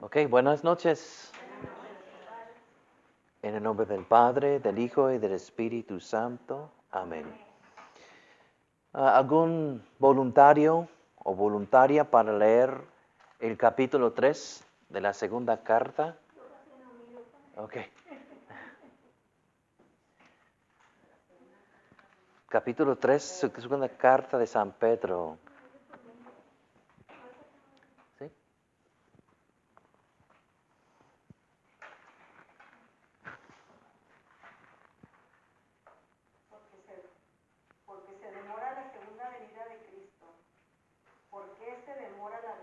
Ok, buenas noches. En el nombre del Padre, del Hijo y del Espíritu Santo. Amén. ¿Algún voluntario o voluntaria para leer el capítulo 3 de la segunda carta? Ok. Capítulo 3, segunda carta de San Pedro. ¿Sí? Porque se demora la segunda venida de Cristo. ¿Por qué se demora la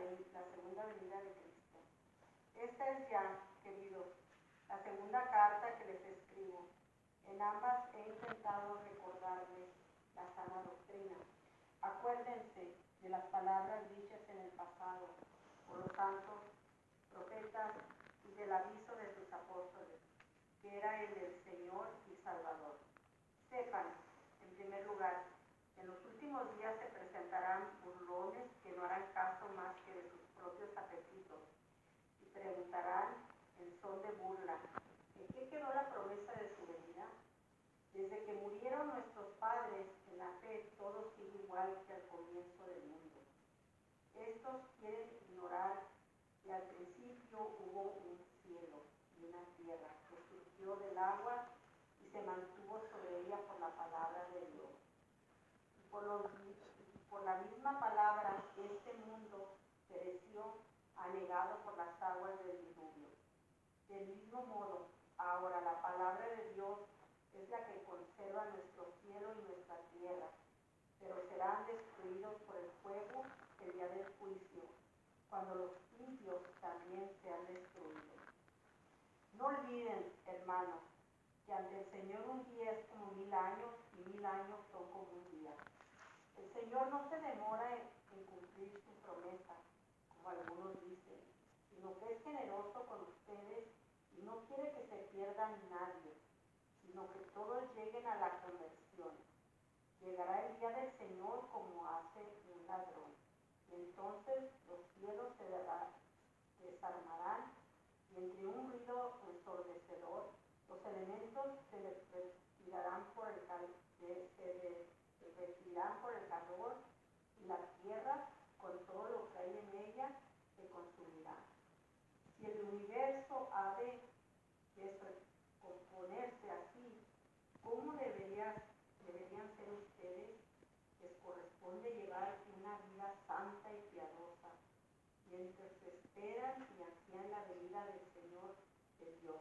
segunda venida de Cristo? Esta es ya, queridos, la segunda carta que les escribo. En ambas he intentado recordarles la sana doctrina. Acuérdense de las palabras dichas en el pasado por los santos profetas y del aviso de sus apóstoles, que era el del Señor y Salvador. Sepan, en primer lugar, que en los últimos días se presentarán burlones que no harán caso más que de sus propios apetitos y preguntarán en son de burla, ¿en qué quedó la promesa de su venida? Desde que murieron nuestros padres, en la fe todo sigue igual que al comienzo del mundo. Estos quieren ignorar que al principio hubo un cielo y una tierra que surgió del agua y se mantuvo sobre ella por la palabra de Dios. Y por la misma palabra, este mundo pereció anegado por las aguas del diluvio. Del mismo modo, ahora la palabra de Dios es la que conserva nuestro cielo y nuestra tierra, pero serán destruidos por el fuego el día del juicio, cuando los impíos también sean destruidos. No olviden, hermanos, que ante el Señor un día es como 1000 años y 1000 años son como un día. El Señor no se demora en cumplir su promesa, como algunos dicen, sino que es generoso con ustedes y no quiere que se pierda nadie, sino que todos lleguen a la conversión. Llegará el día del Señor como hace un ladrón, y entonces los cielos se desarmarán y entre un ruido ensordecedor los elementos se retirarán por el calor y la tierra con todo lo que hay en ella se consumirá. Si el universo ha de descomponerse así, ¿cómo deberían ser ustedes? Les corresponde llevar una vida santa y piadosa, mientras esperan y ansían la venida del Señor de Dios,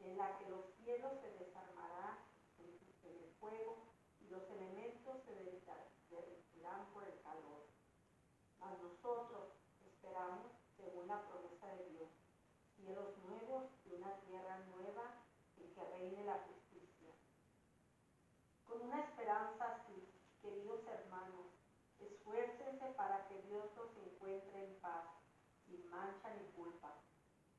en la que los cielos se desarmarán en el fuego y los elementos se derretirán por el calor. Mas nosotros esperamos, según la promesa de Dios, cielos nuevos y una tierra nueva en que reine la justicia. Con una esperanza así, queridos hermanos, esfuércense para que Dios los encuentre en paz, sin mancha ni culpa.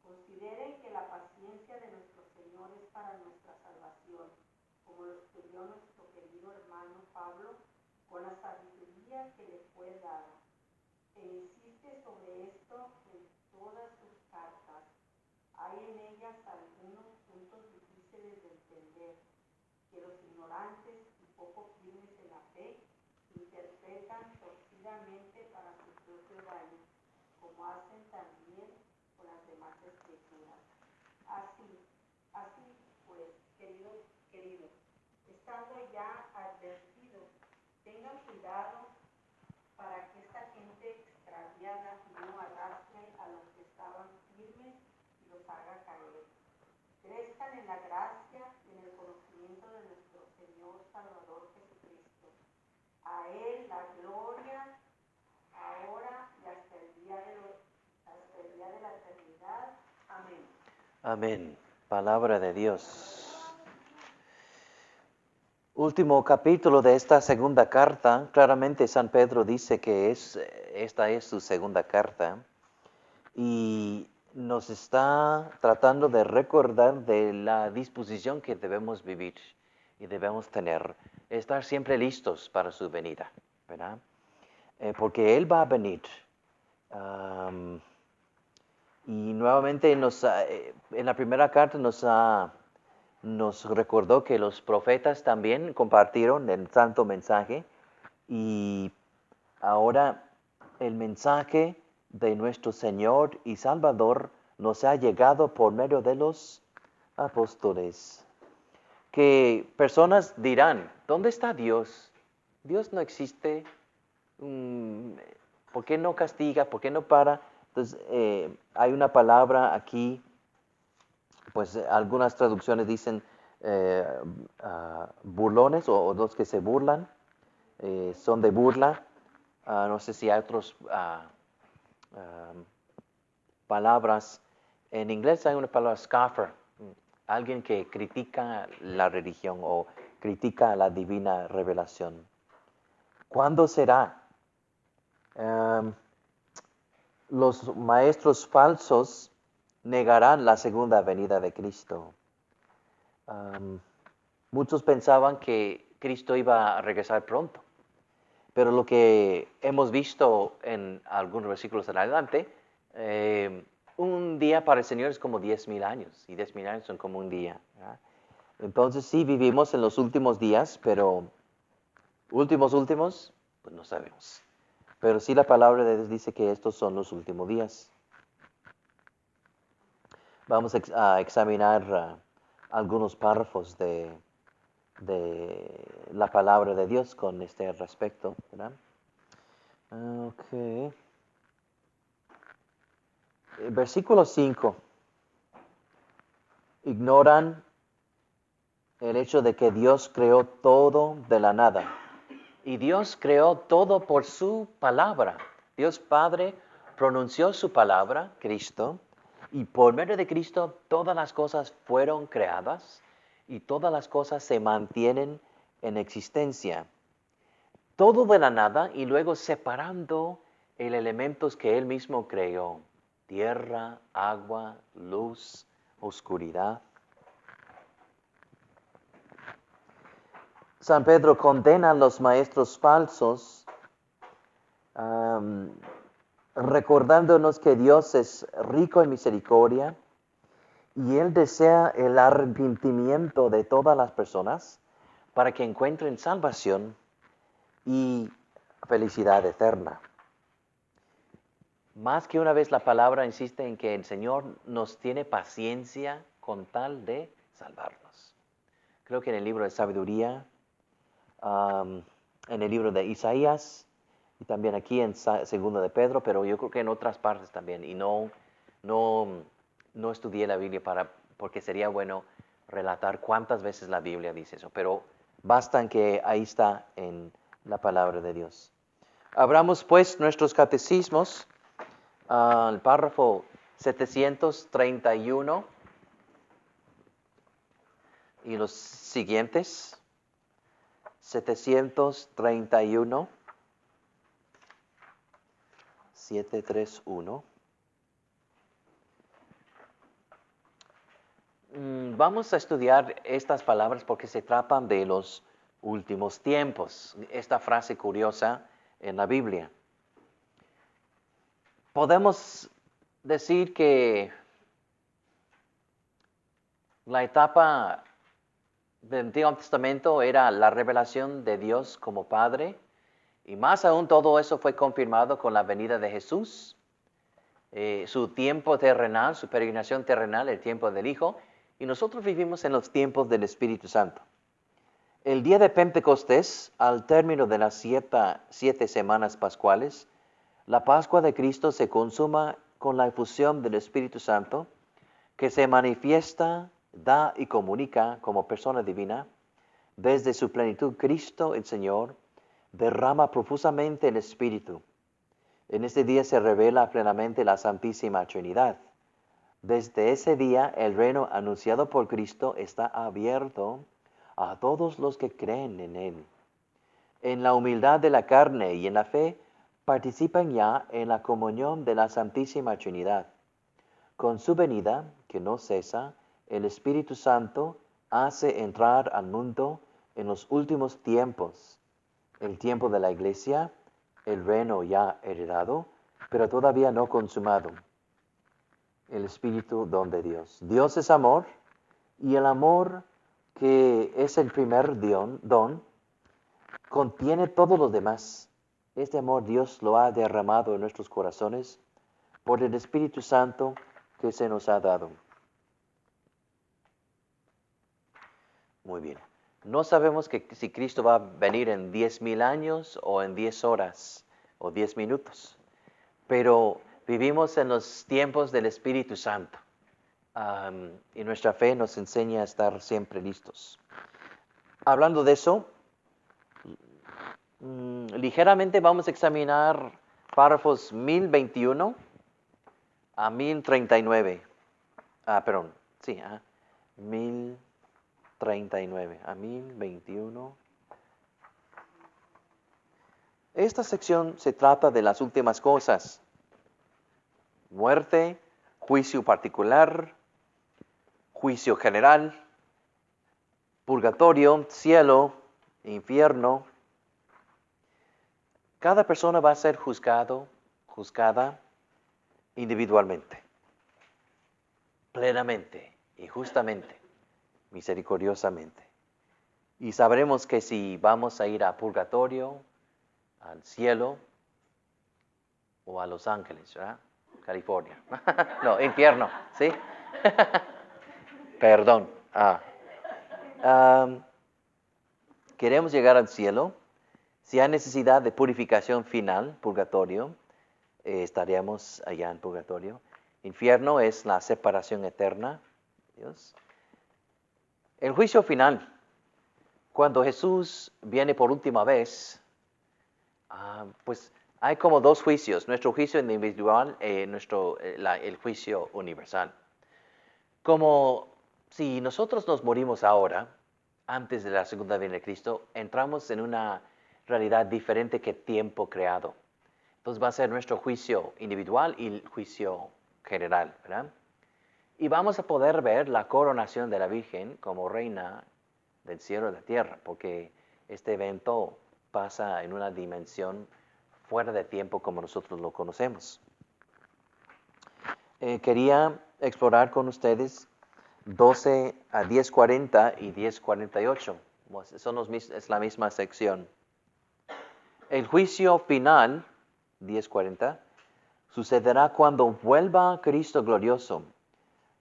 Consideren que la paciencia de nuestro Señor es para nuestra salvación, como lo estudió nuestro querido hermano Pablo con la sabiduría que le fue dada. E insiste sobre esto en todas sus cartas. Hay en ellas algunos puntos difíciles de entender, que los ignorantes y poco firmes en la fe interpretan torcidamente para su propio daño, como hacen también con las demás escrituras. Así pues, queridos, estando ya advertidos, tengan cuidado para que esta gente extraviada no arrastre a los que estaban firmes y los haga caer. Crezcan en la gracia y en el conocimiento de nuestro Señor Salvador Jesucristo. A Él la gloria, ahora y hasta el día de la eternidad. Amén. Amén. Palabra de Dios. Último capítulo de esta segunda carta. Claramente San Pedro dice que esta es su segunda carta. Y nos está tratando de recordar de la disposición que debemos vivir y debemos tener, estar siempre listos para su venida, ¿verdad? Porque Él va a venir. Y nuevamente en la primera carta nos recordó que los profetas también compartieron el santo mensaje y ahora el mensaje de nuestro Señor y Salvador nos ha llegado por medio de los apóstoles. Que personas dirán, ¿dónde está Dios? Dios no existe. ¿Por qué no castiga? ¿Por qué no para? Entonces, hay una palabra aquí, pues algunas traducciones dicen burlones o los que se burlan, son de burla. No sé si hay otras palabras. En inglés hay una palabra scoffer, alguien que critica la religión o critica la divina revelación. ¿Cuándo será? Los maestros falsos negarán la segunda venida de Cristo. Muchos pensaban que Cristo iba a regresar pronto, pero lo que hemos visto en algunos versículos en adelante, un día para el Señor es como 10,000 años, y 10,000 años son como un día, ¿verdad? Entonces sí vivimos en los últimos días, pero últimos, pues no sabemos. Pero sí la palabra de Dios dice que estos son los últimos días. Vamos a examinar algunos párrafos de la palabra de Dios con este respecto, ¿verdad? Ok. Versículo 5. Ignoran el hecho de que Dios creó todo de la nada. Y Dios creó todo por su palabra. Dios Padre pronunció su palabra, Cristo, y por medio de Cristo todas las cosas fueron creadas y todas las cosas se mantienen en existencia. Todo de la nada y luego separando el elementos que Él mismo creó. Tierra, agua, luz, oscuridad. San Pedro condena a los maestros falsos, recordándonos que Dios es rico en misericordia y Él desea el arrepentimiento de todas las personas para que encuentren salvación y felicidad eterna. Más que una vez la palabra insiste en que el Señor nos tiene paciencia con tal de salvarnos. Creo que en el libro de Sabiduría, en el libro de Isaías y también aquí en Segundo de Pedro, pero yo creo que en otras partes también. Y no estudié la Biblia porque sería bueno relatar cuántas veces la Biblia dice eso, pero bastan que ahí está en la palabra de Dios. Abramos pues nuestros catecismos al párrafo 731 y los siguientes. 731, 731. Vamos a estudiar estas palabras porque se tratan de los últimos tiempos. Esta frase curiosa en la Biblia. Podemos decir que la etapa del Antiguo Testamento era la revelación de Dios como Padre, y más aún todo eso fue confirmado con la venida de Jesús, su tiempo terrenal, su peregrinación terrenal, el tiempo del Hijo, y nosotros vivimos en los tiempos del Espíritu Santo. El día de Pentecostés, al término de las 7 semanas pascuales, la Pascua de Cristo se consuma con la efusión del Espíritu Santo, que se manifiesta, da y comunica como persona divina. Desde su plenitud, Cristo, el Señor, derrama profusamente el Espíritu. En este día se revela plenamente la Santísima Trinidad. Desde ese día, el reino anunciado por Cristo está abierto a todos los que creen en Él. En la humildad de la carne y en la fe, participan ya en la comunión de la Santísima Trinidad. Con su venida, que no cesa, el Espíritu Santo hace entrar al mundo en los últimos tiempos, el tiempo de la Iglesia, el reino ya heredado, pero todavía no consumado. El Espíritu, don de Dios. Dios es amor, y el amor, que es el primer don, contiene todo lo demás. Este amor Dios lo ha derramado en nuestros corazones por el Espíritu Santo que se nos ha dado. Muy bien. No sabemos si Cristo va a venir en 10,000 años o en 10 horas o 10 minutos, pero vivimos en los tiempos del Espíritu Santo. Y nuestra fe nos enseña a estar siempre listos. Hablando de eso, ligeramente vamos a examinar párrafos 1021 a 1039. Perdón, sí, 1039 a 1021. Esta sección se trata de las últimas cosas: muerte, juicio particular, juicio general, purgatorio, cielo, infierno. Cada persona va a ser juzgada individualmente, plenamente y justamente, misericordiosamente. Y sabremos que si vamos a ir a purgatorio, al cielo o a Los Ángeles, ¿verdad? California. No, infierno, ¿sí? Perdón. Queremos llegar al cielo. Si hay necesidad de purificación final, purgatorio, estaríamos allá en purgatorio. Infierno es la separación eterna. Dios. El juicio final. Cuando Jesús viene por última vez, pues hay como dos juicios: nuestro juicio individual y el juicio universal. Como si nosotros nos morimos ahora, antes de la segunda venida de Cristo, entramos en una realidad diferente que tiempo creado. Entonces va a ser nuestro juicio individual y el juicio general, ¿verdad? Y vamos a poder ver la coronación de la Virgen como reina del cielo y de la tierra, porque este evento pasa en una dimensión fuera de tiempo como nosotros lo conocemos. Quería explorar con ustedes 12 a 10:40 y 10:48. Es la misma sección. El juicio final, 10:40, sucederá cuando vuelva Cristo glorioso.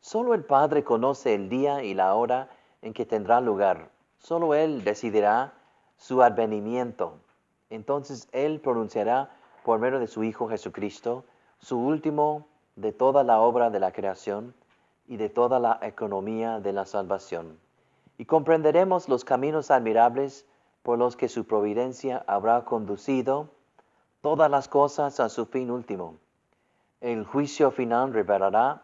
Solo el Padre conoce el día y la hora en que tendrá lugar. Solo Él decidirá su advenimiento. Entonces Él pronunciará por medio de su Hijo Jesucristo su último de toda la obra de la creación y de toda la economía de la salvación. Y comprenderemos los caminos admirables por los que su providencia habrá conducido todas las cosas a su fin último. El juicio final revelará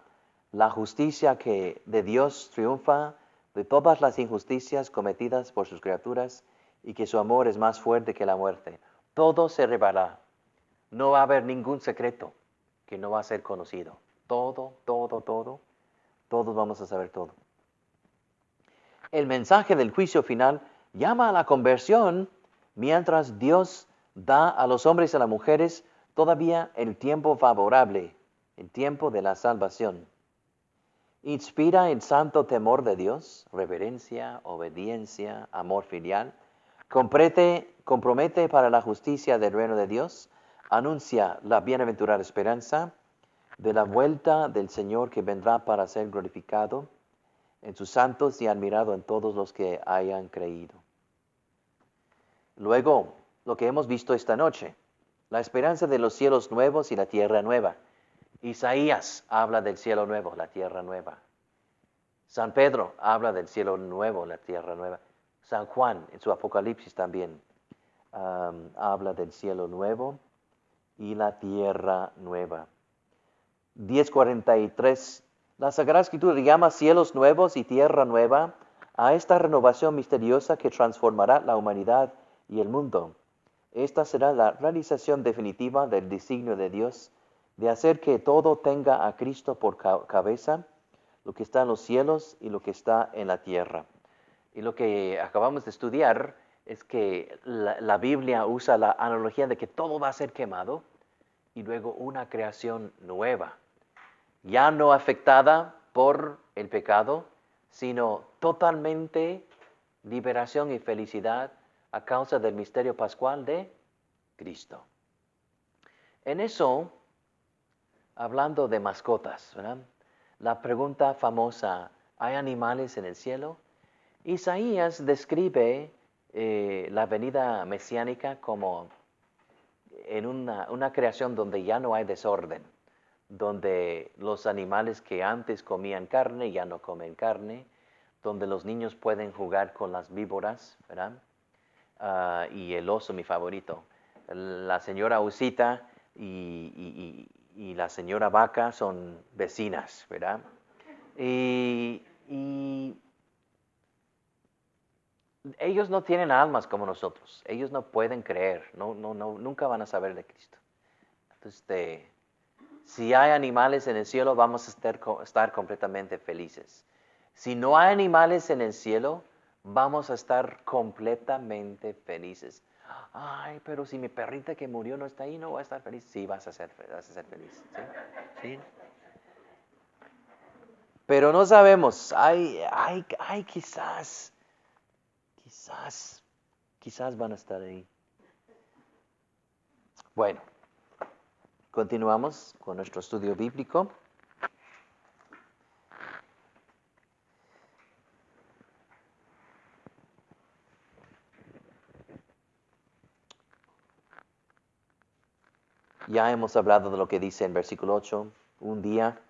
la justicia que de Dios triunfa de todas las injusticias cometidas por sus criaturas y que su amor es más fuerte que la muerte. Todo se revelará. No va a haber ningún secreto que no va a ser conocido. Todo. Todos vamos a saber todo. El mensaje del juicio final llama a la conversión mientras Dios da a los hombres y a las mujeres todavía el tiempo favorable, el tiempo de la salvación. Inspira el santo temor de Dios, reverencia, obediencia, amor filial. Compromete para la justicia del reino de Dios. Anuncia la bienaventurada esperanza de la vuelta del Señor que vendrá para ser glorificado en sus santos y admirado en todos los que hayan creído. Luego, lo que hemos visto esta noche, la esperanza de los cielos nuevos y la tierra nueva. Isaías habla del cielo nuevo, la tierra nueva. San Pedro habla del cielo nuevo, la tierra nueva. San Juan, en su Apocalipsis también, habla del cielo nuevo y la tierra nueva. 10:43. La Sagrada Escritura llama cielos nuevos y tierra nueva a esta renovación misteriosa que transformará la humanidad y el mundo. Esta será la realización definitiva del designio de Dios de hacer que todo tenga a Cristo por cabeza, lo que está en los cielos y lo que está en la tierra. Y lo que acabamos de estudiar es que la Biblia usa la analogía de que todo va a ser quemado y luego una creación nueva. ya no afectada por el pecado, sino totalmente liberación y felicidad a causa del misterio pascual de Cristo. En eso, hablando de mascotas, ¿verdad? La pregunta famosa, ¿hay animales en el cielo? Isaías describe la venida mesiánica como en una creación donde ya no hay desorden, donde los animales que antes comían carne ya no comen carne, donde los niños pueden jugar con las víboras, ¿verdad? Y el oso, mi favorito. La señora Usita y la señora Vaca son vecinas, ¿verdad? Y ellos no tienen almas como nosotros. Ellos no pueden creer, nunca van a saber de Cristo. Entonces, si hay animales en el cielo, vamos a estar completamente felices. Si no hay animales en el cielo, vamos a estar completamente felices. Ay, pero si mi perrita que murió no está ahí, no va a estar feliz. Sí, vas a ser feliz. ¿Sí? ¿Sí? Pero no sabemos. Hay quizás van a estar ahí. Bueno, continuamos con nuestro estudio bíblico. Ya hemos hablado de lo que dice en versículo 8, un día,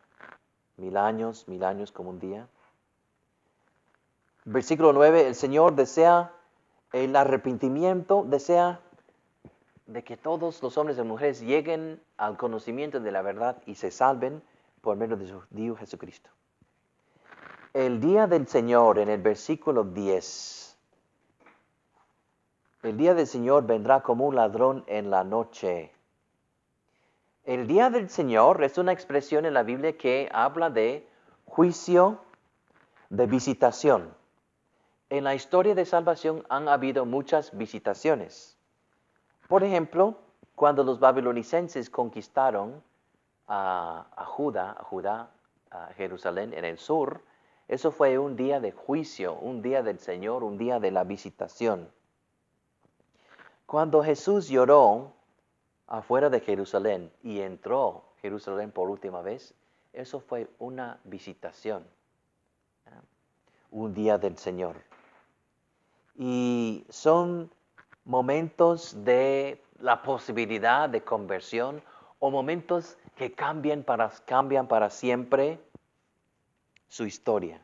1000 años como un día. Versículo 9, el Señor desea el arrepentimiento, desea de que todos los hombres y mujeres lleguen al conocimiento de la verdad y se salven por medio de su Hijo Jesucristo. El día del Señor, en el versículo 10, el día del Señor vendrá como un ladrón en la noche. El día del Señor es una expresión en la Biblia que habla de juicio, de visitación. En la historia de salvación han habido muchas visitaciones. Por ejemplo, cuando los babilonicenses conquistaron a Jerusalén en el sur, eso fue un día de juicio, un día del Señor, un día de la visitación. Cuando Jesús lloró afuera de Jerusalén y entró a Jerusalén por última vez, eso fue una visitación, un día del Señor. Y son momentos de la posibilidad de conversión o momentos que cambian para siempre su historia.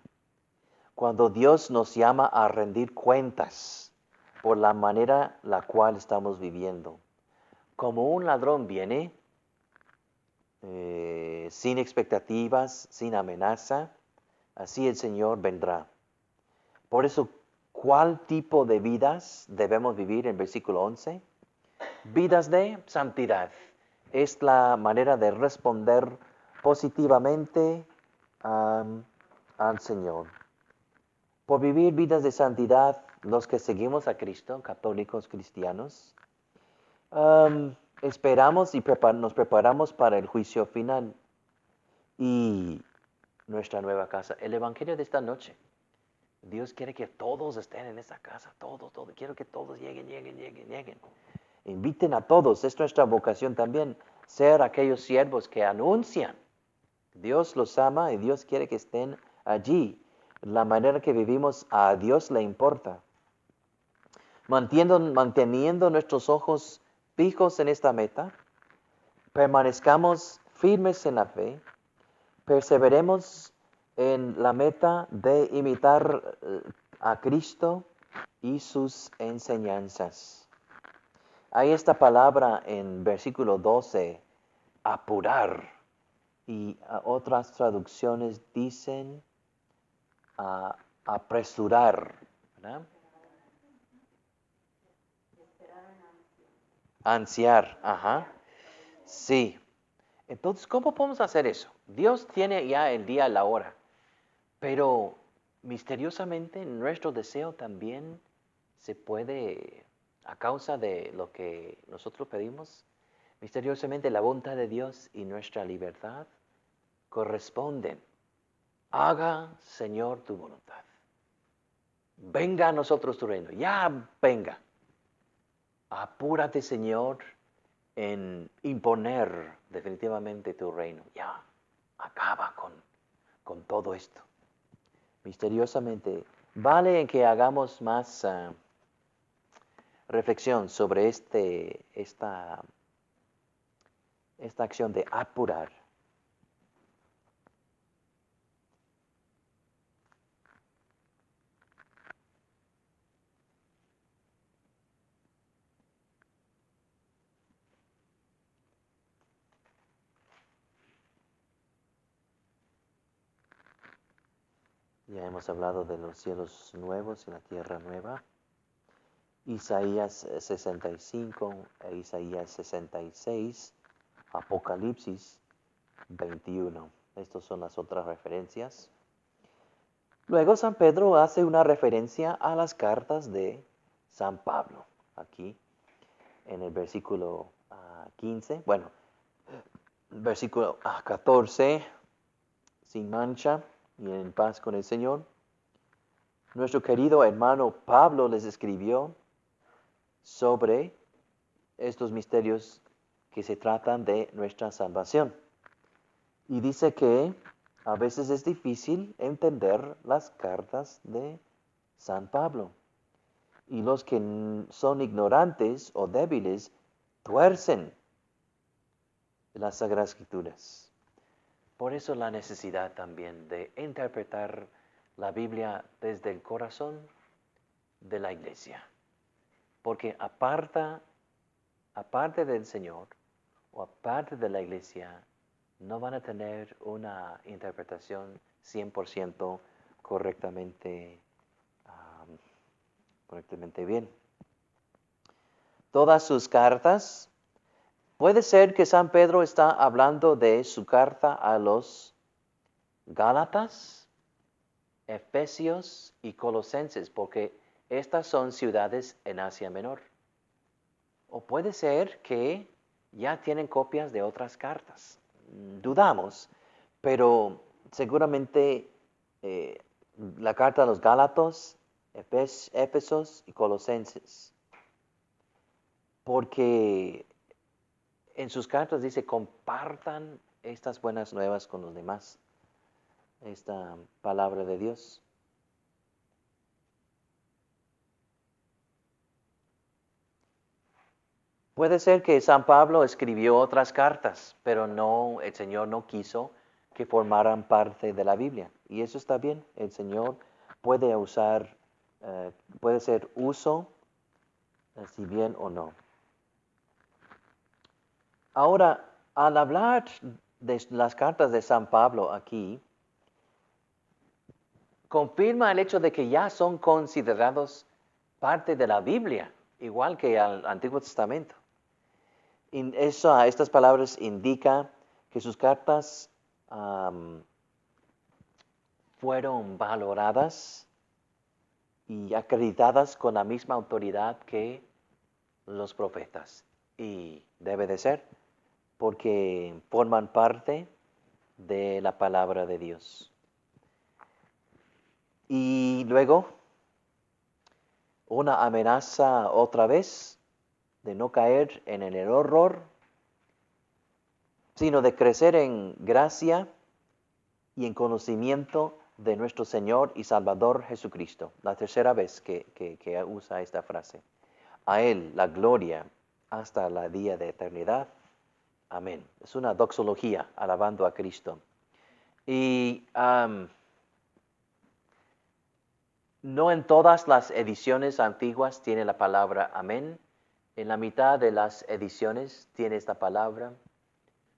Cuando Dios nos llama a rendir cuentas por la manera la cual estamos viviendo. Como un ladrón viene, sin expectativas, sin amenaza, así el Señor vendrá. Por eso, ¿cuál tipo de vidas debemos vivir en versículo 11? Vidas de santidad. Es la manera de responder positivamente al Señor. Por vivir vidas de santidad, los que seguimos a Cristo, católicos cristianos, esperamos y nos preparamos para el juicio final y nuestra nueva casa. El Evangelio de esta noche. Dios quiere que todos estén en esa casa, todos. Quiero que todos lleguen. Inviten a todos, es nuestra vocación también, ser aquellos siervos que anuncian. Dios los ama y Dios quiere que estén allí. La manera que vivimos a Dios le importa. Manteniendo nuestros ojos fijos en esta meta, permanezcamos firmes en la fe, perseveremos en la meta de imitar a Cristo y sus enseñanzas. Hay esta palabra en versículo 12, apurar, y otras traducciones dicen apresurar, ¿verdad? Ansiar, ajá. Sí. Entonces, ¿cómo podemos hacer eso? Dios tiene ya el día y la hora, pero misteriosamente nuestro deseo también se puede, a causa de lo que nosotros pedimos, misteriosamente la voluntad de Dios y nuestra libertad corresponden. Haga, Señor, tu voluntad. Venga a nosotros tu reino. Ya venga. Apúrate, Señor, en imponer definitivamente tu reino. Ya, acaba con todo esto. Misteriosamente, vale en que hagamos más reflexión sobre esta acción de apurar. Ya hemos hablado de los cielos nuevos y la tierra nueva. Isaías 65 e Isaías 66, Apocalipsis 21. Estas son las otras referencias. Luego San Pedro hace una referencia a las cartas de San Pablo. Aquí en el versículo 15, bueno, versículo 14, sin mancha y en paz con el Señor. Nuestro querido hermano Pablo les escribió sobre estos misterios que se tratan de nuestra salvación. Y dice que a veces es difícil entender las cartas de San Pablo. Y los que son ignorantes o débiles tuercen las Sagradas Escrituras. Por eso la necesidad también de interpretar la Biblia desde el corazón de la iglesia. Porque aparte del Señor o aparte de la iglesia, no van a tener una interpretación 100% correctamente bien. Todas sus cartas, puede ser que San Pedro está hablando de su carta a los Gálatas, Efesios y Colosenses, porque estas son ciudades en Asia Menor. O puede ser que ya tienen copias de otras cartas. Dudamos, pero seguramente la carta a los Gálatas, Éfesos y Colosenses. Porque en sus cartas dice, compartan estas buenas nuevas con los demás. Esta palabra de Dios. Puede ser que San Pablo escribió otras cartas, pero el Señor no quiso que formaran parte de la Biblia. Y eso está bien. El Señor puede ser uso, si bien o no. Ahora, al hablar de las cartas de San Pablo aquí, confirma el hecho de que ya son considerados parte de la Biblia, igual que al Antiguo Testamento. Estas palabras indican que sus cartas fueron valoradas y acreditadas con la misma autoridad que los profetas. Y debe de ser, porque forman parte de la palabra de Dios. Y luego, una amenaza otra vez de no caer en el error, sino de crecer en gracia y en conocimiento de nuestro Señor y Salvador Jesucristo. La tercera vez que usa esta frase. A Él la gloria hasta la día de eternidad. Amén. Es una doxología alabando a Cristo. Y no en todas las ediciones antiguas tiene la palabra amén. En la mitad de las ediciones tiene esta palabra.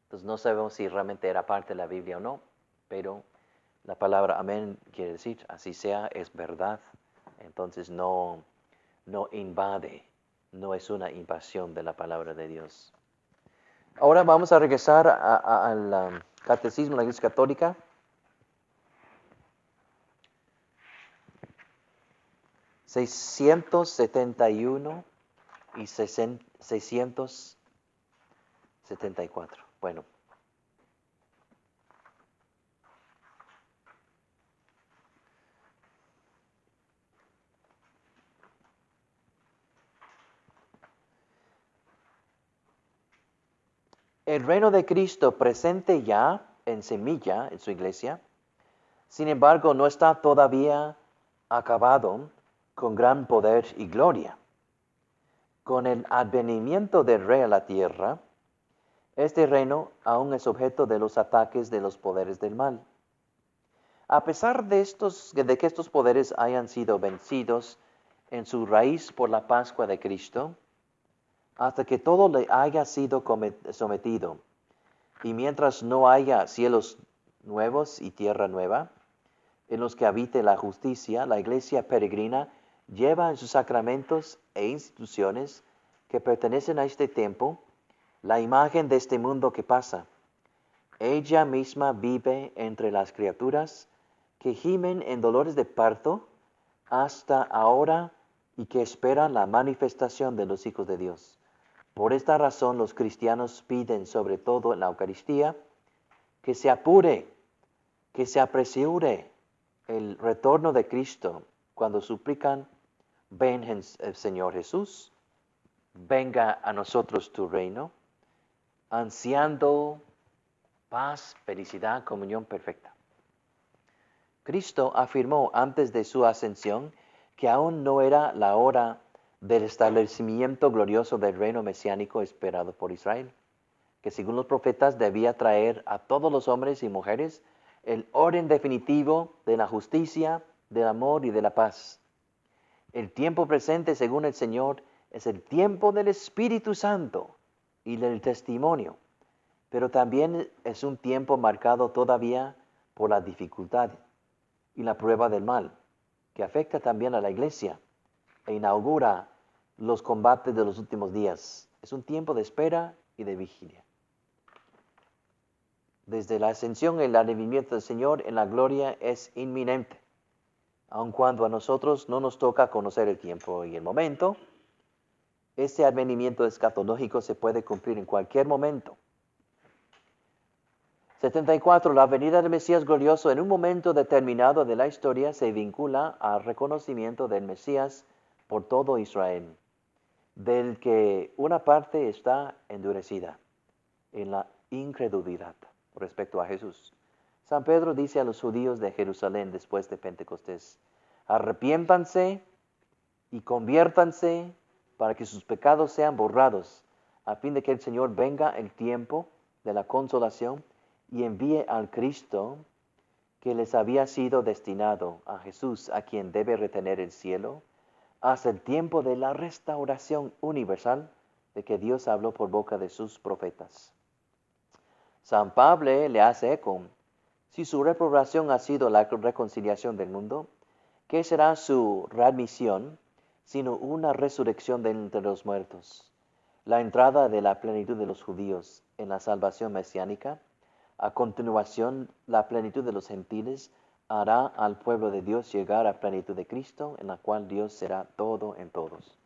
Entonces no sabemos si realmente era parte de la Biblia o no, pero la palabra amén quiere decir así sea, es verdad. Entonces no invade, no es una invasión de la palabra de Dios. Ahora vamos a regresar al Catecismo de la Iglesia Católica. ...671 y 674. Bueno. El reino de Cristo presente ya en semilla en su iglesia, sin embargo, no está todavía acabado con gran poder y gloria. Con el advenimiento del Rey a la tierra, este reino aún es objeto de los ataques de los poderes del mal. A pesar de que estos poderes hayan sido vencidos en su raíz por la Pascua de Cristo, hasta que todo le haya sido sometido, y mientras no haya cielos nuevos y tierra nueva, en los que habite la justicia, la iglesia peregrina lleva en sus sacramentos e instituciones que pertenecen a este tiempo la imagen de este mundo que pasa. Ella misma vive entre las criaturas que gimen en dolores de parto hasta ahora y que esperan la manifestación de los hijos de Dios. Por esta razón los cristianos piden, sobre todo en la Eucaristía, que se apure, que se apresure el retorno de Cristo cuando suplican: ven, Señor Jesús, venga a nosotros tu reino, ansiando paz, felicidad, comunión perfecta. Cristo afirmó antes de su ascensión que aún no era la hora del establecimiento glorioso del reino mesiánico esperado por Israel, que según los profetas debía traer a todos los hombres y mujeres el orden definitivo de la justicia, del amor y de la paz. El tiempo presente, según el Señor, es el tiempo del Espíritu Santo y del testimonio, pero también es un tiempo marcado todavía por la dificultad y la prueba del mal, que afecta también a la iglesia e inaugura los combates de los últimos días. Es un tiempo de espera y de vigilia. Desde la ascensión, el advenimiento del Señor en la gloria es inminente. Aun cuando a nosotros no nos toca conocer el tiempo y el momento, este advenimiento escatológico se puede cumplir en cualquier momento. 74. La venida del Mesías glorioso en un momento determinado de la historia se vincula al reconocimiento del Mesías por todo Israel, del que una parte está endurecida en la incredulidad respecto a Jesús. San Pedro dice a los judíos de Jerusalén después de Pentecostés: arrepiéntanse y conviértanse para que sus pecados sean borrados, a fin de que el Señor venga el tiempo de la consolación y envíe al Cristo que les había sido destinado, a Jesús, a quien debe retener el cielo, hasta el tiempo de la restauración universal de que Dios habló por boca de sus profetas. San Pablo le hace eco: si su reprobación ha sido la reconciliación del mundo, ¿qué será su readmisión sino una resurrección de entre los muertos? La entrada de la plenitud de los judíos en la salvación mesiánica. A continuación, la plenitud de los gentiles hará al pueblo de Dios llegar a plenitud de Cristo, en la cual Dios será todo en todos.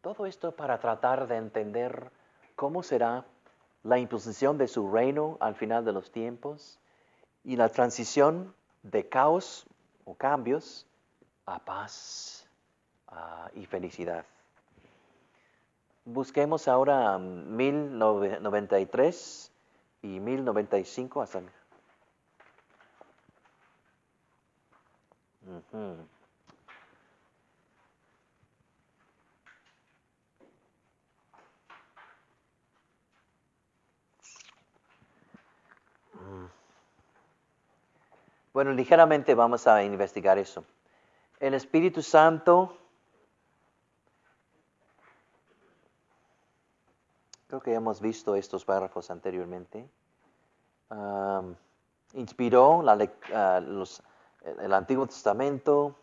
Todo esto para tratar de entender cómo será la imposición de su reino al final de los tiempos y la transición de caos o cambios a paz y felicidad. Busquemos ahora 1093 y 1095 hasta... Bueno, ligeramente vamos a investigar eso. El Espíritu Santo, creo que hemos visto estos párrafos anteriormente, inspiró el Antiguo Testamento.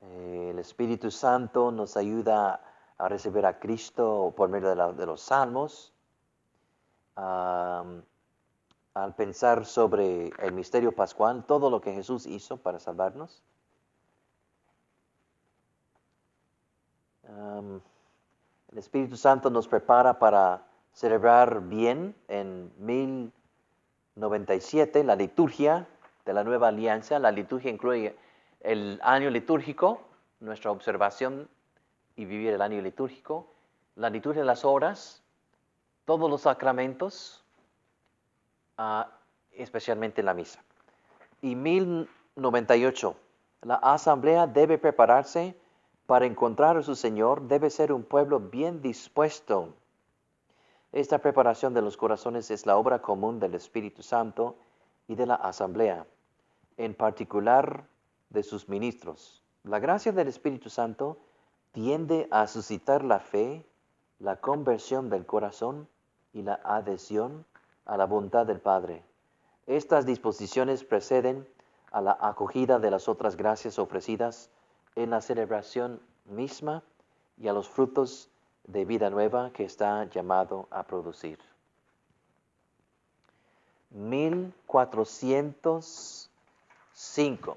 El Espíritu Santo nos ayuda a recibir a Cristo por medio de los salmos. Al pensar sobre el misterio pascual, todo lo que Jesús hizo para salvarnos. El Espíritu Santo nos prepara para celebrar bien en 1097 la liturgia de la nueva alianza. La liturgia incluye el año litúrgico, nuestra observación y vivir el año litúrgico, la liturgia de las horas, todos los sacramentos, especialmente la misa. Y 1098, la asamblea debe prepararse para encontrar a su Señor, debe ser un pueblo bien dispuesto. Esta preparación de los corazones es la obra común del Espíritu Santo y de la asamblea, en particular de sus ministros. La gracia del Espíritu Santo tiende a suscitar la fe, la conversión del corazón y la adhesión a la voluntad del Padre. Estas disposiciones preceden a la acogida de las otras gracias ofrecidas en la celebración misma y a los frutos de vida nueva que está llamado a producir. 1405.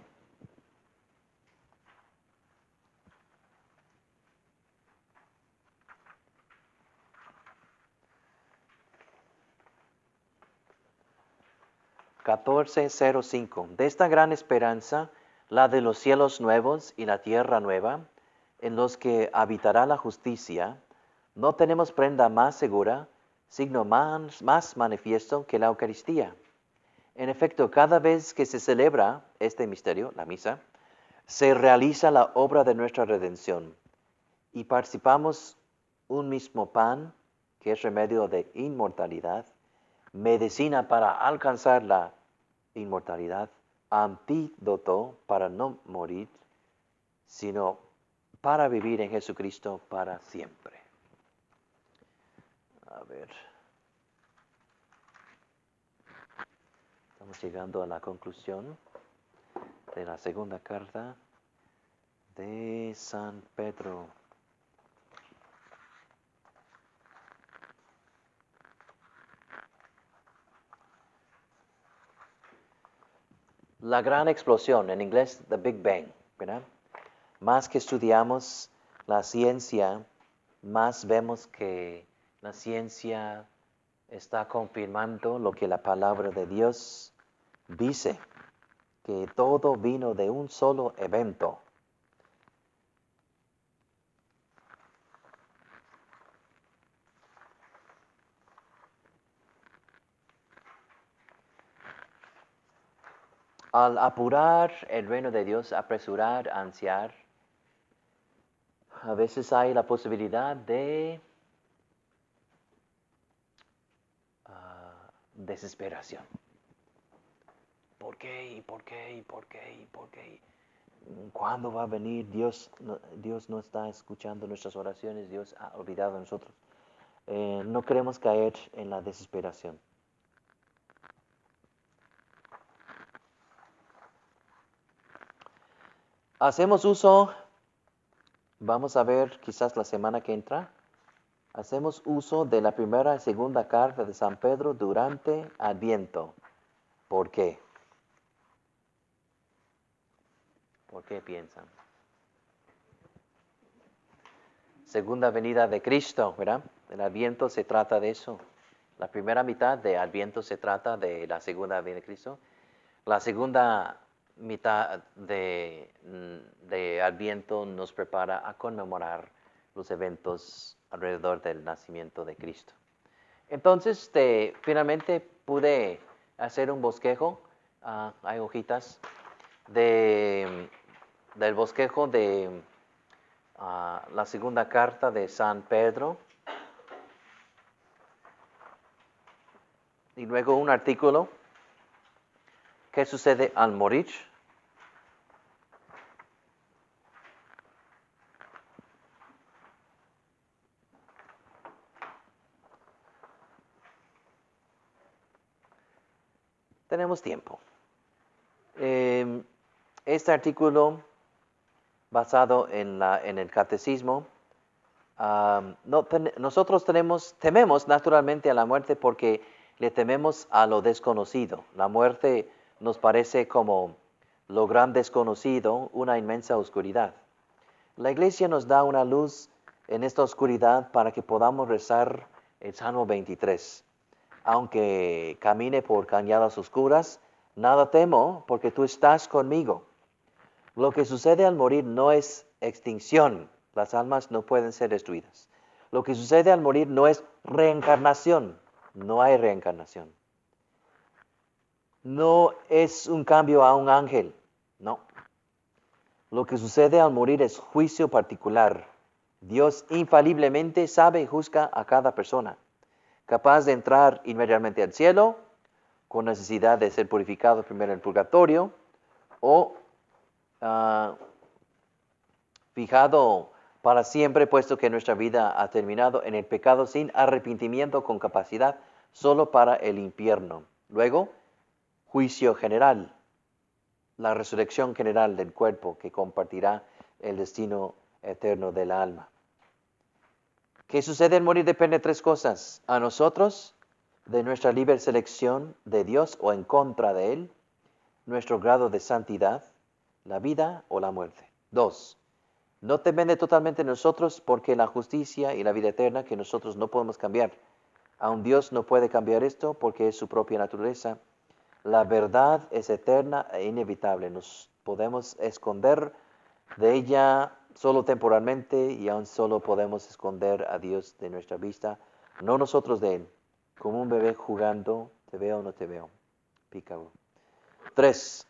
De esta gran esperanza, la de los cielos nuevos y la tierra nueva, en los que habitará la justicia, no tenemos prenda más segura, signo más manifiesto que la Eucaristía. En efecto, cada vez que se celebra este misterio, la misa, se realiza la obra de nuestra redención y participamos un mismo pan, que es remedio de inmortalidad, medicina para alcanzar la inmortalidad, antídoto para no morir, sino para vivir en Jesucristo para siempre. A ver. Estamos llegando a la conclusión de la segunda carta de San Pedro. La gran explosión, en inglés, the Big Bang, ¿verdad? Más que estudiamos la ciencia, más vemos que la ciencia está confirmando lo que la palabra de Dios dice, que todo vino de un solo evento. Al apurar el reino de Dios, apresurar, ansiar, a veces hay la posibilidad de desesperación. ¿Por qué? ¿Por qué? ¿Por qué? ¿Por qué? ¿Cuándo va a venir? Dios no está escuchando nuestras oraciones, Dios ha olvidado de nosotros. No queremos caer en la desesperación. Hacemos uso, vamos a ver quizás la semana que entra, hacemos uso de la primera y segunda carta de San Pedro durante Adviento. ¿Por qué? ¿Por qué piensan? Segunda venida de Cristo, ¿verdad? El Adviento se trata de eso. La primera mitad de Adviento se trata de la segunda venida de Cristo. La segunda mitad de Adviento nos prepara a conmemorar los eventos alrededor del nacimiento de Cristo. Entonces, finalmente pude hacer un bosquejo, hay hojitas, del bosquejo de la segunda carta de San Pedro. Y luego un artículo, ¿qué sucede al morir? Tenemos tiempo. Este artículo, basado en el catecismo, nosotros tememos naturalmente a la muerte porque le tememos a lo desconocido. La muerte nos parece como lo gran desconocido, una inmensa oscuridad. La Iglesia nos da una luz en esta oscuridad para que podamos rezar el Salmo 23. Aunque camine por cañadas oscuras, nada temo porque tú estás conmigo. Lo que sucede al morir no es extinción, las almas no pueden ser destruidas. Lo que sucede al morir no es reencarnación, no hay reencarnación. No es un cambio a un ángel, no. Lo que sucede al morir es juicio particular. Dios infaliblemente sabe y juzga a cada persona, capaz de entrar inmediatamente al cielo, con necesidad de ser purificado primero en el purgatorio, o fijado para siempre, puesto que nuestra vida ha terminado en el pecado sin arrepentimiento, con capacidad solo para el infierno. Luego, juicio general, la resurrección general del cuerpo que compartirá el destino eterno del alma. ¿Qué sucede al morir? Depende de tres cosas. A nosotros, de nuestra libre selección de Dios o en contra de Él, nuestro grado de santidad, la vida o la muerte. 2. No depende totalmente de nosotros porque la justicia y la vida eterna que nosotros no podemos cambiar. Aun Dios no puede cambiar esto porque es su propia naturaleza. La verdad es eterna e inevitable. Nos podemos esconder de ella solo temporalmente y aún solo podemos esconder a Dios de nuestra vista, no nosotros de Él. Como un bebé jugando, te veo o no te veo. Pícaro. 3.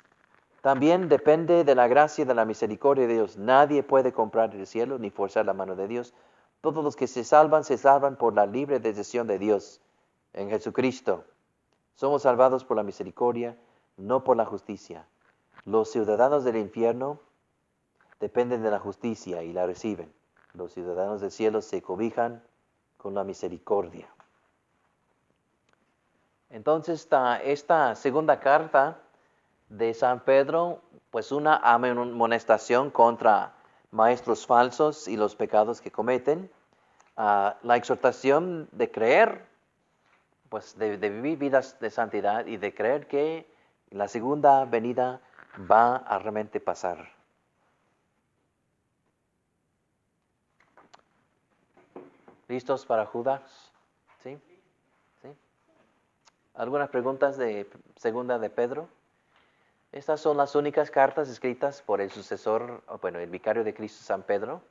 También depende de la gracia y de la misericordia de Dios. Nadie puede comprar el cielo ni forzar la mano de Dios. Todos los que se salvan por la libre decisión de Dios en Jesucristo. Somos salvados por la misericordia, no por la justicia. Los ciudadanos del infierno dependen de la justicia y la reciben. Los ciudadanos del cielo se cobijan con la misericordia. Entonces, esta segunda carta de San Pedro, pues una amonestación contra maestros falsos y los pecados que cometen, la exhortación de creer, pues de vivir vidas de santidad y de creer que la segunda venida va a realmente pasar. ¿Listos para Judas? ¿Sí? ¿Sí? ¿Algunas preguntas de segunda de Pedro? Estas son las únicas cartas escritas por el sucesor, el vicario de Cristo, San Pedro,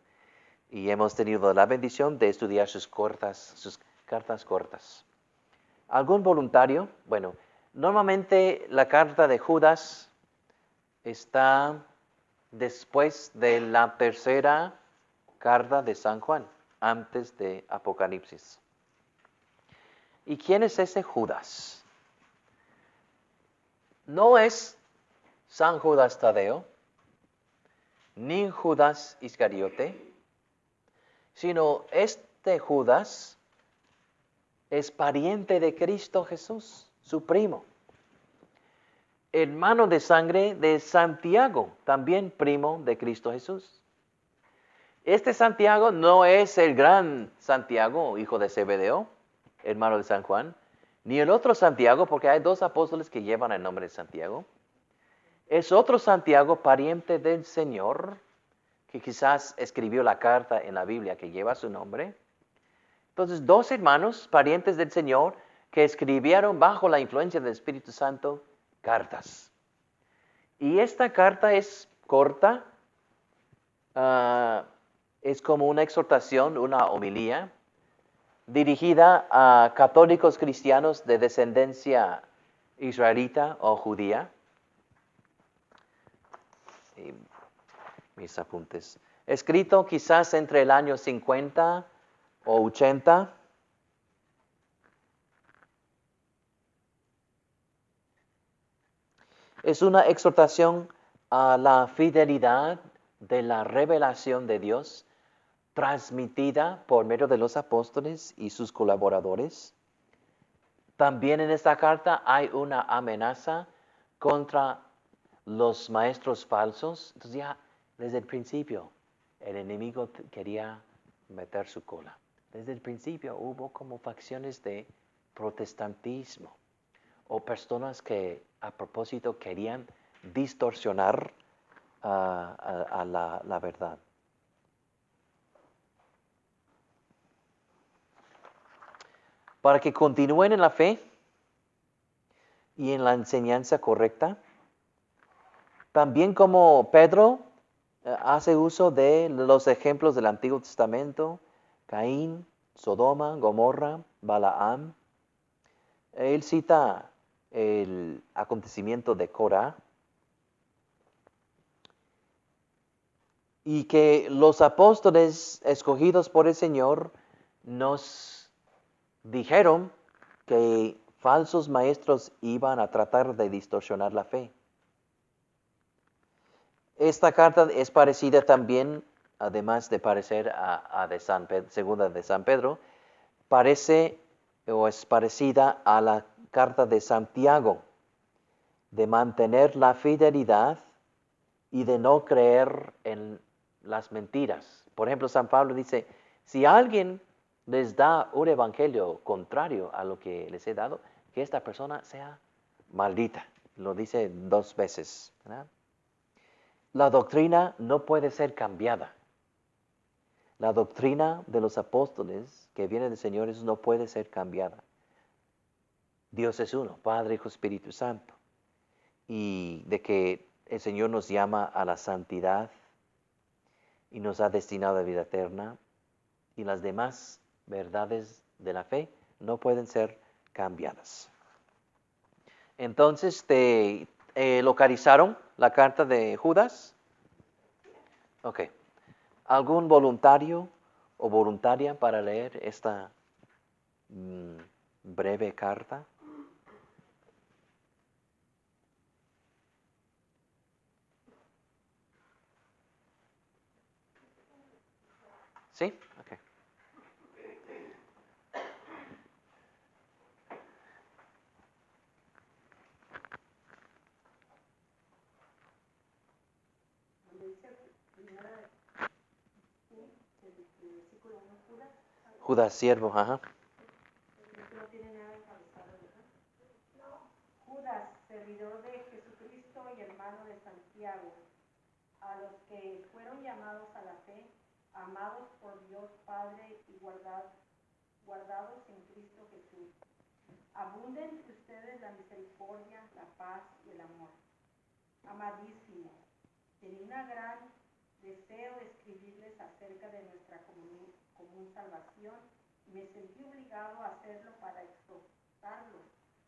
y hemos tenido la bendición de estudiar sus cartas cortas. ¿Algún voluntario? Bueno, normalmente la carta de Judas está después de la tercera carta de San Juan, antes de Apocalipsis. ¿Y quién es ese Judas? No es San Judas Tadeo, ni Judas Iscariote, sino este Judas es pariente de Cristo Jesús, su primo. Hermano de sangre de Santiago, también primo de Cristo Jesús. Este Santiago no es el gran Santiago, hijo de Zebedeo, hermano de San Juan, ni el otro Santiago, porque hay dos apóstoles que llevan el nombre de Santiago. Es otro Santiago, pariente del Señor, que quizás escribió la carta en la Biblia que lleva su nombre. Entonces, dos hermanos, parientes del Señor, que escribieron bajo la influencia del Espíritu Santo cartas. Y esta carta es corta, es como una exhortación, una homilía, dirigida a católicos cristianos de descendencia israelita o judía. Y mis apuntes. Escrito quizás entre el año 50 o 80. Es una exhortación a la fidelidad de la revelación de Dios transmitida por medio de los apóstoles y sus colaboradores. También en esta carta hay una amenaza contra los maestros falsos. Entonces ya desde el principio el enemigo quería meter su cola. Desde el principio hubo como facciones de protestantismo o personas que a propósito querían distorsionar a la verdad. Para que continúen en la fe y en la enseñanza correcta, también como Pedro hace uso de los ejemplos del Antiguo Testamento, Caín, Sodoma, Gomorra, Balaam. Él cita el acontecimiento de Corá y que los apóstoles escogidos por el Señor nos dijeron que falsos maestros iban a tratar de distorsionar la fe. Esta carta es parecida también, además de parecer a de segunda de San Pedro, parece o es parecida a la carta de Santiago, de mantener la fidelidad y de no creer en las mentiras. Por ejemplo, San Pablo dice, si alguien les da un evangelio contrario a lo que les he dado, que esta persona sea maldita. Lo dice 2 veces, ¿verdad? La doctrina no puede ser cambiada. La doctrina de los apóstoles que viene del Señor no puede ser cambiada. Dios es uno, Padre, Hijo, Espíritu Santo. Y de que el Señor nos llama a la santidad y nos ha destinado a la vida eterna. Y las demás verdades de la fe no pueden ser cambiadas. Entonces, ¿localizaron la carta de Judas? Ok. ¿Algún voluntario o voluntaria para leer esta breve carta? ¿Sí? Ok. Judas, siervo, ajá. No tiene nada encabezado, ¿verdad? Judas, servidor de Jesucristo y hermano de Santiago, a los que fueron llamados a la fe, amados por Dios Padre y guardados en Cristo Jesús. Abunden entre ustedes la misericordia, la paz y el amor. Amadísimos, tenía un gran deseo de escribirles acerca de nuestra común salvación y me sentí obligado a hacerlo para exhortarlos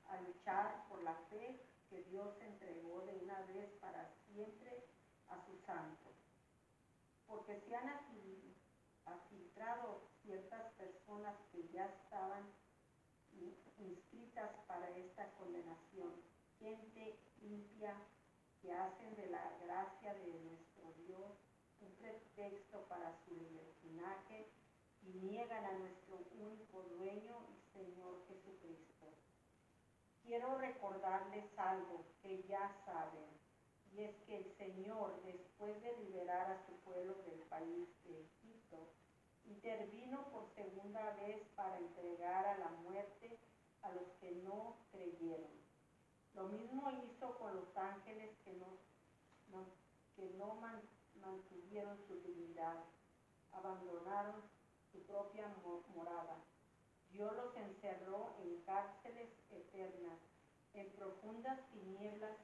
a luchar por la fe que Dios entregó de una vez para siempre a sus santos. Porque se han filtrado ciertas personas que ya estaban inscritas para esta condenación, gente impía que hacen de la gracia de nuestro Dios un pretexto para su libertinaje y niegan a nuestro único dueño y Señor Jesucristo. Quiero recordarles algo que ya saben, y es que el Señor, después de liberar a su pueblo del país de Egipto, intervino por segunda vez para entregar a la muerte a los que no creyeron. Lo mismo hizo con los ángeles que no mantuvieron su dignidad, abandonaron su propia morada. Dios los encerró en cárceles eternas, en profundas tinieblas,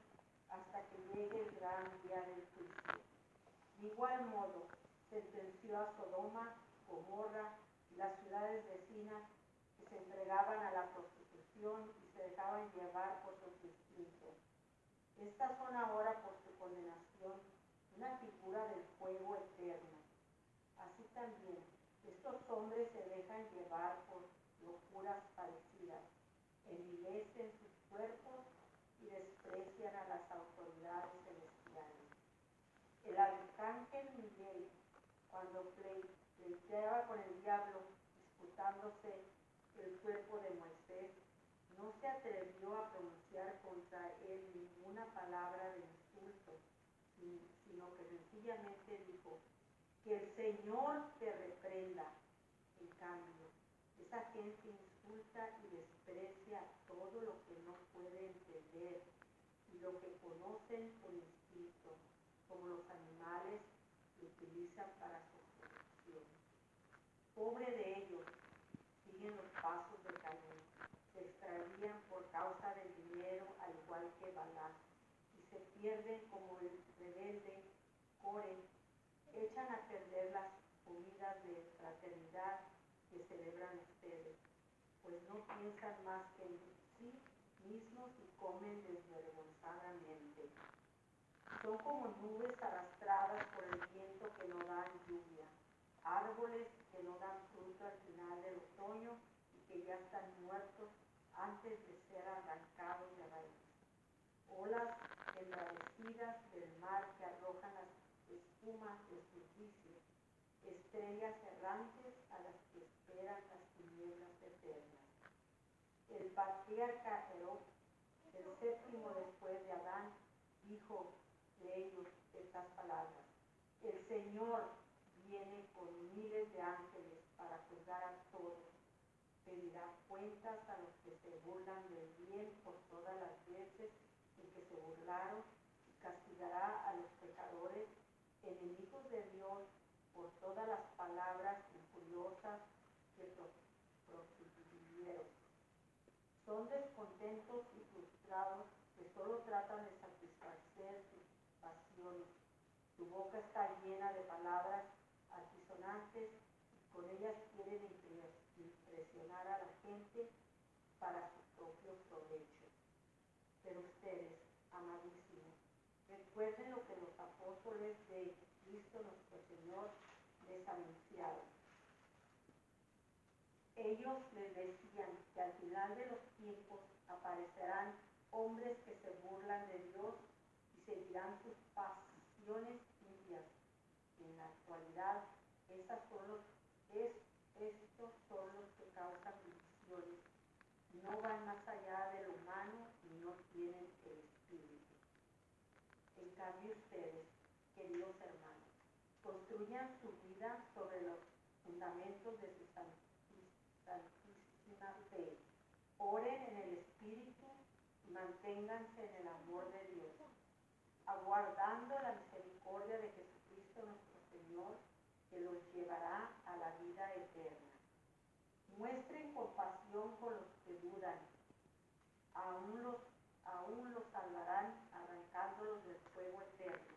hasta que llegue el gran día del juicio. De igual modo, sentenció a Sodoma, Gomorra y las ciudades vecinas que se entregaban a la prostitución y se dejaban llevar por sus instintos. Estas son ahora, por su condenación, una figura del fuego eterno. Así también, estos hombres se dejan llevar por locuras parecidas, envilecen sus cuerpos y desprecian a las autoridades celestiales. El arcángel Miguel, cuando pleiteaba con el diablo, disputándose el cuerpo de Moisés, no se atrevió a pronunciar contra él ninguna palabra de insulto, sino que sencillamente dijo: que el Señor te reprenda. En cambio, esa gente insulta y desprecia todo lo que no puede entender y lo que conocen por instinto, como los animales que utilizan para su producción. Pobre de ellos, siguen los pasos de Caín, se extravían por causa del dinero al igual que Balac, y se pierden como el rebelde Core, echan a perder las comidas de fraternidad que que celebran ustedes, pues no piensan más que en sí mismos y comen desvergonzadamente. Son como nubes arrastradas por el viento que no dan lluvia, árboles que no dan fruto al final del otoño y que ya están muertos antes de ser arrancados de raíz. Olas embravecidas del mar que arrojan las espumas de sus vicios, estrellas errantes a las que esperan las tinieblas eternas. El patriarca Enoc, el séptimo después de Adán, dijo de ellos estas palabras: el Señor viene con miles de ángeles para juzgar a todos, pedirá cuentas a los que se burlan del bien por todas las veces en que se burlaron y castigará a los pecadores, enemigos de Dios, por todas las palabras injuriosas que profirieron. Son descontentos y frustrados que solo tratan de satisfacer sus pasiones. Su boca está llena de palabras altisonantes y con ellas quieren impresionar a la gente para su propio provecho. Pero ustedes, amadísimos, recuerden lo que los apóstoles de Cristo nuestro Señor les anunciaron. Ellos les decían que al final de los tiempos aparecerán hombres que se burlan de Dios y seguirán sus pasiones tibias. En la actualidad, estos son los que causan divisiones, no van más allá de lo humano y no tienen el espíritu. En cambio ustedes, queridos hermanos, construyan su vida sobre los fundamentos de su santísima fe. Oren en el espíritu y manténganse en el amor de Dios, aguardando la misericordia de Jesucristo nuestro Señor, que los llevará a la vida eterna. Muestren compasión con los que dudan, aún los salvarán arrancándolos del fuego eterno.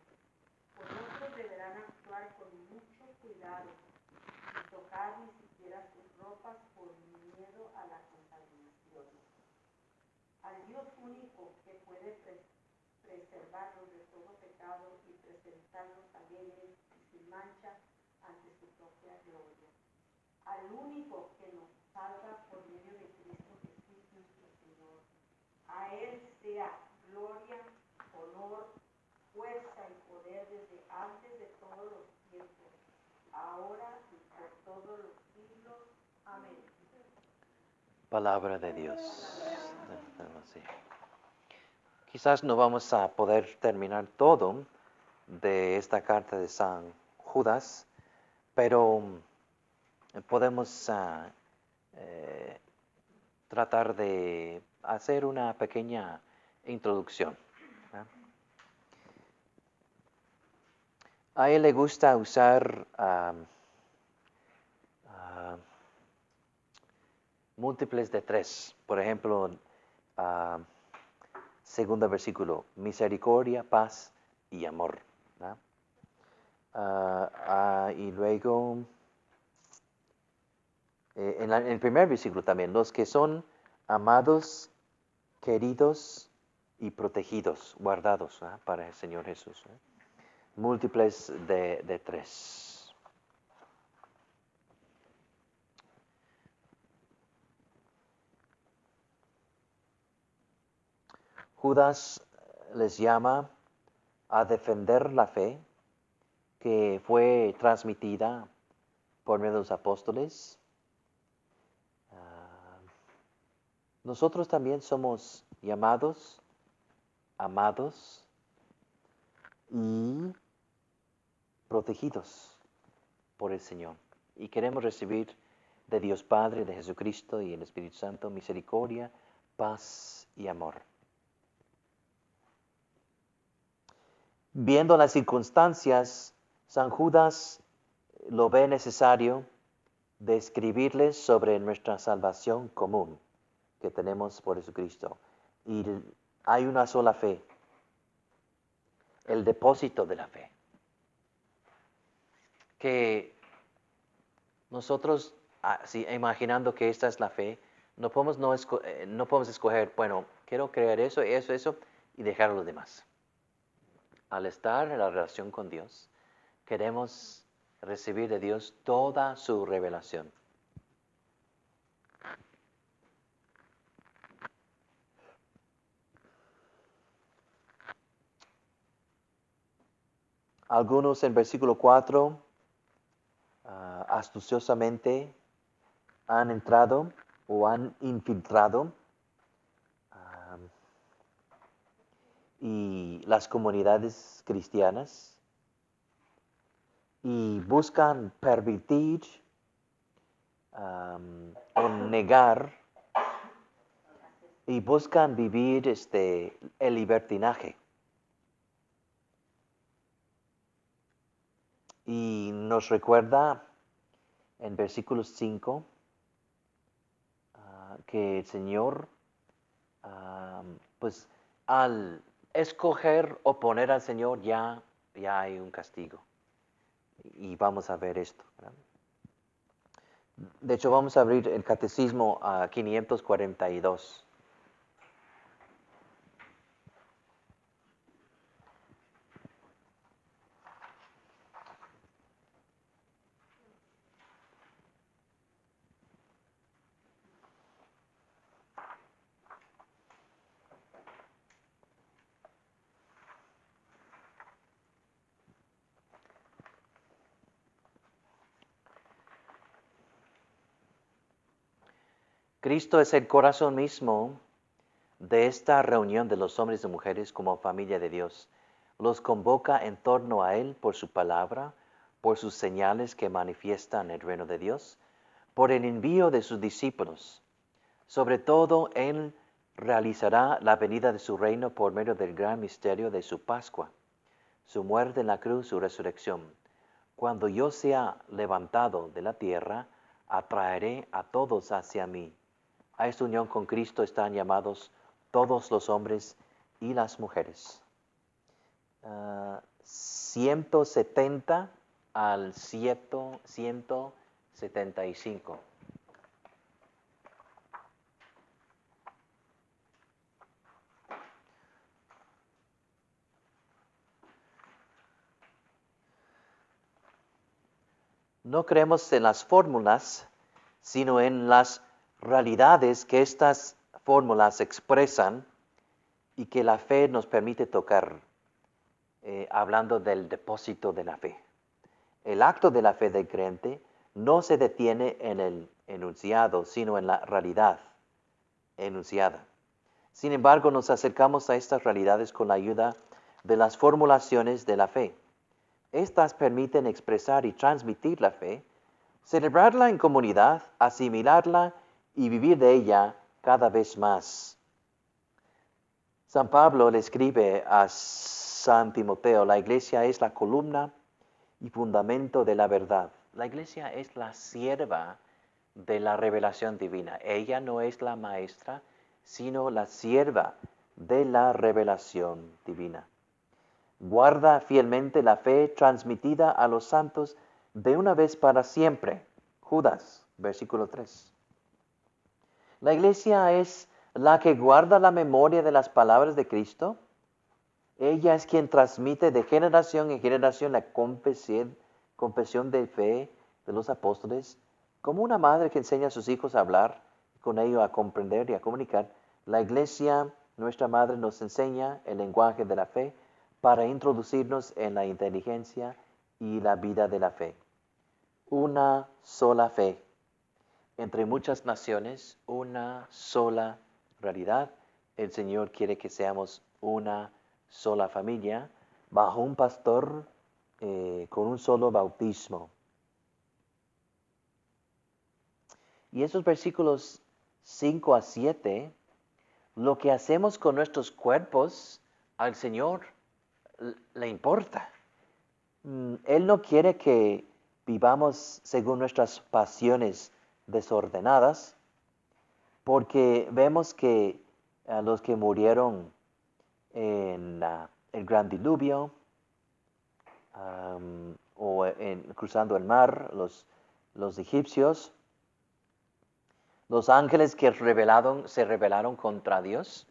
Vosotros deberán actuar con mucho cuidado, sin tocar ni siquiera sus ropas por miedo a la contaminación. Al Dios único que puede preservarlos de todo pecado y presentarlos alegres y sin mancha ante su propia gloria. Al único que nos salva por medio de Cristo Jesús nuestro Señor. A Él sea gloria, honor, fuerza y poder desde antes de todos los tiempos, ahora y por todos los siglos. Amén. Palabra de Dios. Sí. Quizás no vamos a poder terminar todo de esta carta de San Judas, pero podemos tratar de hacer una pequeña introducción. A él le gusta usar múltiples de 3. Por ejemplo, segundo versículo, misericordia, paz y amor. Y luego, en el primer versículo también, los que son amados, queridos y protegidos, guardados para el Señor Jesús. Múltiples de 3. Judas les llama a defender la fe que fue transmitida por medio de los apóstoles. Nosotros también somos llamados, amados y protegidos por el Señor. Y queremos recibir de Dios Padre, de Jesucristo y el Espíritu Santo misericordia, paz y amor. Viendo las circunstancias, San Judas lo ve necesario de escribirles sobre nuestra salvación común que tenemos por Jesucristo. Y hay una sola fe, el depósito de la fe. Que nosotros así, imaginando que esta es la fe, no podemos, no podemos escoger, bueno, quiero creer eso, eso, eso, y dejar a los demás. Al estar en la relación con Dios, queremos recibir de Dios toda su revelación. Algunos en versículo 4 astuciosamente han entrado o han infiltrado y las comunidades cristianas y buscan permitir o negar y buscan vivir el libertinaje. Y nos recuerda en versículo 5 que el Señor, pues al escoger oponer al Señor ya hay un castigo. Y vamos a ver esto, ¿verdad? De hecho, vamos a abrir el Catecismo a 542. Cristo es el corazón mismo de esta reunión de los hombres y mujeres como familia de Dios. Los convoca en torno a Él por su palabra, por sus señales que manifiestan el reino de Dios, por el envío de sus discípulos. Sobre todo, Él realizará la venida de su reino por medio del gran misterio de su Pascua, su muerte en la cruz, su resurrección. Cuando yo sea levantado de la tierra, atraeré a todos hacia mí. A esta unión con Cristo están llamados todos los hombres y las mujeres. 170 al 175. No creemos en las fórmulas, sino en las realidades que estas fórmulas expresan y que la fe nos permite tocar, hablando del depósito de la fe. El acto de la fe del creyente no se detiene en el enunciado, sino en la realidad enunciada. Sin embargo, nos acercamos a estas realidades con la ayuda de las formulaciones de la fe. Estas permiten expresar y transmitir la fe, celebrarla en comunidad, asimilarla y vivir de ella cada vez más. San Pablo le escribe a San Timoteo: la iglesia es la columna y fundamento de la verdad. La iglesia es la sierva de la revelación divina. Ella no es la maestra, sino la sierva de la revelación divina. Guarda fielmente la fe transmitida a los santos de una vez para siempre. Judas, versículo 3. La iglesia es la que guarda la memoria de las palabras de Cristo. Ella es quien transmite de generación en generación la confesión de fe de los apóstoles, como una madre que enseña a sus hijos a hablar, con ello a comprender y a comunicar. La iglesia, nuestra madre, nos enseña el lenguaje de la fe para introducirnos en la inteligencia y la vida de la fe. Una sola fe. Entre muchas naciones, una sola realidad. El Señor quiere que seamos una sola familia, bajo un pastor, con un solo bautismo. Y esos versículos 5 a 7, lo que hacemos con nuestros cuerpos, al Señor le importa. Él no quiere que vivamos según nuestras pasiones desordenadas, porque vemos que los que murieron en el gran diluvio o cruzando el mar, los egipcios, los ángeles que se rebelaron contra Dios,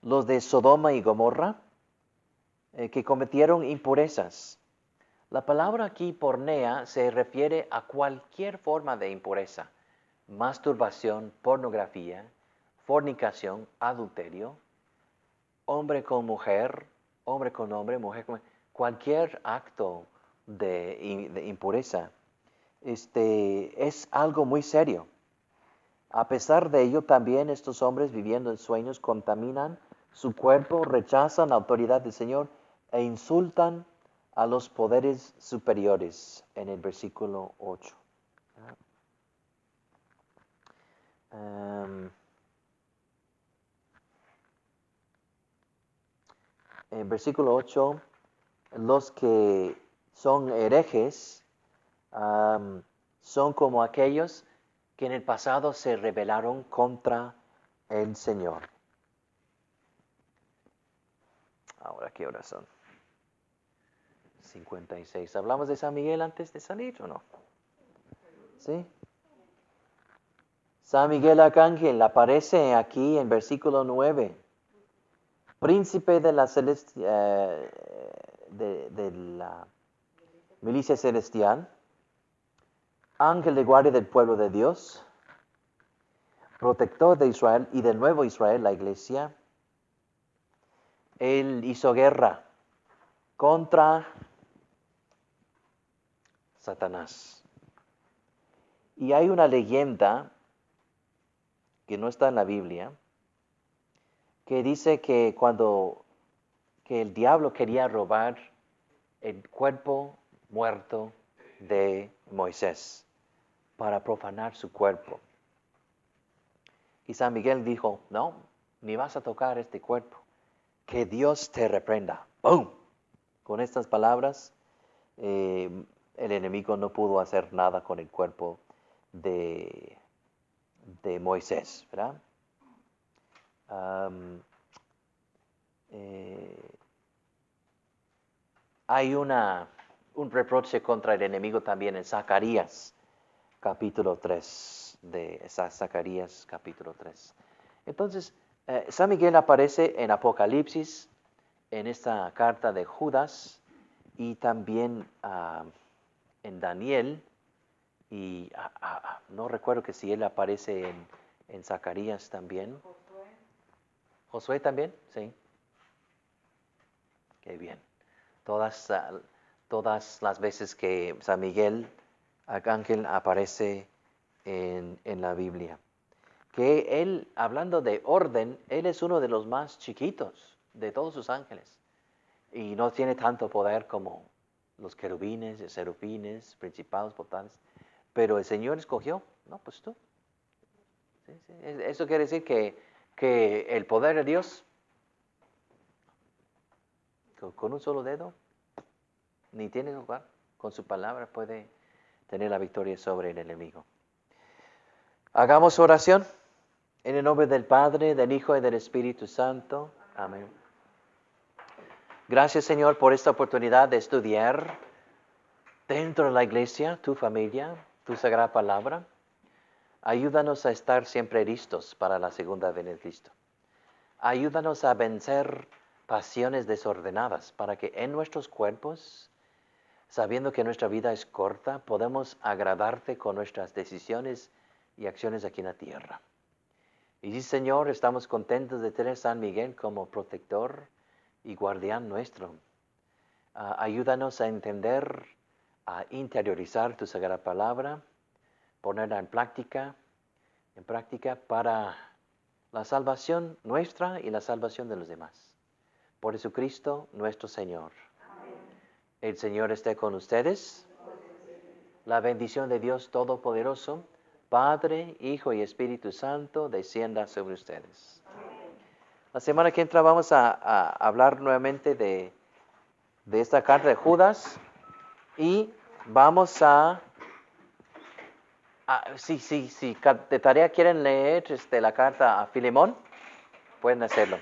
los de Sodoma y Gomorra, que cometieron impurezas. La palabra aquí, pornea, se refiere a cualquier forma de impureza: masturbación, pornografía, fornicación, adulterio, hombre con mujer, hombre con hombre, mujer con mujer, cualquier acto de impureza. Es algo muy serio. A pesar de ello, también estos hombres viviendo en sueños contaminan su cuerpo, rechazan la autoridad del Señor e insultan a los poderes superiores, en el versículo 8. En versículo 8, los que son herejes son como aquellos que en el pasado se rebelaron contra el Señor. Ahora, ¿qué horas son? 56. ¿Hablamos de San Miguel antes de salir o no? ¿Sí? San Miguel Arcángel aparece aquí en versículo 9. Príncipe de la milicia celestial, ángel de guardia del pueblo de Dios, protector de Israel y del nuevo Israel, la iglesia. Él hizo guerra contra Satanás. Y hay una leyenda que no está en la Biblia, que dice que que el diablo quería robar el cuerpo muerto de Moisés para profanar su cuerpo. Y San Miguel dijo: no, ni vas a tocar este cuerpo, que Dios te reprenda. ¡Bum! Con estas palabras, el enemigo no pudo hacer nada con el cuerpo de Moisés, ¿verdad? Hay un reproche contra el enemigo también en Zacarías, capítulo 3, Zacarías, capítulo 3. Entonces, San Miguel aparece en Apocalipsis, en esta carta de Judas, y también en Daniel, y no recuerdo que si él aparece en Zacarías también. ¿Josué también? Sí. Qué bien. Todas las veces que San Miguel Arcángel aparece en la Biblia. Que él, hablando de orden, él es uno de los más chiquitos de todos sus ángeles. Y no tiene tanto poder como los querubines, serafines, principados, potentes. Pero el Señor escogió, no, pues tú. Sí, sí. Eso quiere decir que el poder de Dios, con un solo dedo, ni tiene lugar. Con su palabra puede tener la victoria sobre el enemigo. Hagamos oración en el nombre del Padre, del Hijo y del Espíritu Santo. Amén. Gracias, Señor, por esta oportunidad de estudiar dentro de la iglesia, tu familia, tu sagrada palabra. Ayúdanos a estar siempre listos para la segunda venida de Cristo. Ayúdanos a vencer pasiones desordenadas para que en nuestros cuerpos, sabiendo que nuestra vida es corta, podemos agradarte con nuestras decisiones y acciones aquí en la tierra. Y sí, Señor, estamos contentos de tener a San Miguel como protector y guardián nuestro. Ayúdanos a entender, a interiorizar tu sagrada palabra, ponerla en práctica para la salvación nuestra y la salvación de los demás. Por Jesucristo nuestro Señor. Amén. El Señor esté con ustedes. La bendición de Dios Todopoderoso, Padre, Hijo y Espíritu Santo, descienda sobre ustedes. Amén. La semana que entra vamos a hablar nuevamente de esta carta de Judas y vamos si de tarea quieren leer la carta a Filemón, pueden hacerlo.